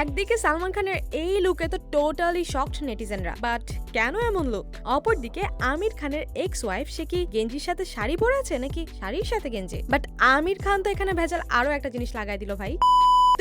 একদিকে সালমান খানের এই লুকে তো টোটালি শকড নেটিজেনরা, বাট কেন এমন লুক? অপরদিকে আমির খানের এক্স ওয়াইফ, সে কি গেঞ্জির সাথে শাড়ি পরে আছে নাকি শাড়ির সাথে গেঞ্জি? বাট আমির খান তো এখানে ভেজাল আরো একটা জিনিস লাগাই দিল ভাই।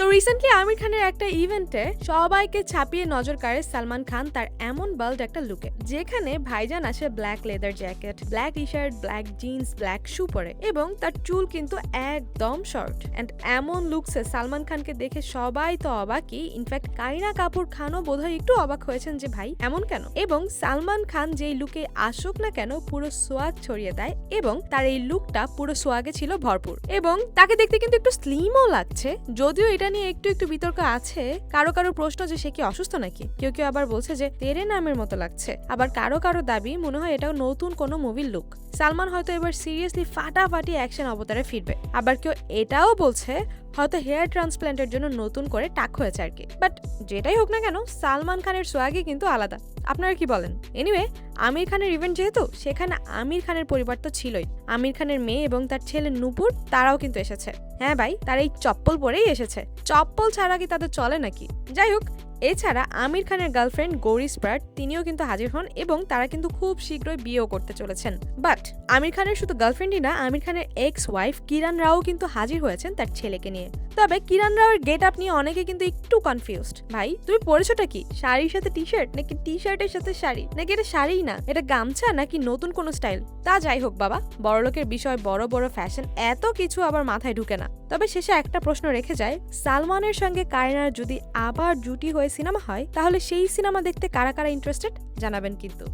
তো রিসেন্টলি আমির খানের একটা ইভেন্টে সবাইকে ছাপিয়ে নজর কাড়ে সালমান খান তার এমন বাল্ড একটা লুকে, যেখানে ভাইজান আসে black leather jacket, black T shirt, black jeans, black শু পরে, এবং তার চুল কিন্তু একদম শর্ট। এন্ড এমন লুকসে সালমান খানকে দেখে সবাই তো অবাকই, ইনফ্যাক্ট কারিনা কাপুর খানও বোধহয় একটু অবাক হয়েছেন যে ভাই এমন কেন। এবং সালমান খান যেই লুকে আসুক না কেন পুরো সোয়াগ ছড়িয়ে দেয়, এবং তার এই লুকটা পুরো সোয়াগে ছিল ভরপুর, এবং তাকে দেখতে কিন্তু একটু স্লিমও লাগছে। যদিও এটা নিয়ে একটু একটু বিতর্ক আছে, কারো কারো প্রশ্ন যে সে কি অসুস্থ নাকি, কেউ কেউ আবার বলছে যে তেরে নামের মতো লাগছে, আবার কারো কারো দাবি মনে হয় এটাও নতুন কোনো মুভির লুক। সালমান হয়তো এবার সিরিয়াসলি ফাটাফাটি অ্যাকশন অবতারে ফিরবে, আবার কেউ এটাও বলছে হয়তো হেয়ার ট্রান্সপ্ল্যান্টের জন্য নতুন করে টাক হয়েছে আর কি। বাট যেটাই হোক না কেন, সালমান খানের সোয়াগই কিন্তু আলাদা। আপনারা কি বলেন? এনিওয়ে, আমির খানের ইভেন্ট যেহেতু, সেখানে আমির খানের পরিবার তো ছিলই। আমির খানের মেয়ে এবং তার ছেলে নূপুর, তারাও কিন্তু এসেছে। হ্যাঁ ভাই, তারা এই চপ্পল পরেই এসেছে। চপ্পল ছাড়া কি তাদের চলে নাকি? যাই হোক, এছাড়া আমির খানের গার্লফ্রেন্ড গৌরী স্প্রাট, তিনিও কিন্তু হাজির হন, এবং তারা কিন্তু খুব শীঘ্রই বিয়েও করতে চলেছেন। বাট আমির খানের শুধু গার্লফ্রেন্ডই না, আমির খানের এক্স ওয়াইফ কিরণ রাও কিন্তু হাজির হয়েছেন তার ছেলেকে নিয়ে। তবে কিরণ রাওয়ের গেট আপ নিয়ে অনেকে কিন্তু একটু কনফিউজড। ভাই তুমি পরেছোটা কি? শাড়ির সাথে টি শার্ট, নাকি টি শার্টের সাথে শাড়ি, নাকি এটা শাড়িই না, এটা গামছা, নাকি নতুন কোনো স্টাইল? তা যাই হোক বাবা, বড়লোকের বিষয়, বড় বড় ফ্যাশন, এত কিছু আবার মাথায় ঢুকে না। তবে শেষে একটা প্রশ্ন রেখে যায়, সালমানের সঙ্গে কারিনার যদি আবার জুটি হয়ে সিনেমা হয়, তাহলে সেই সিনেমা দেখতে কারা কারা ইন্টারেস্টেড জানাবেন কিন্তু।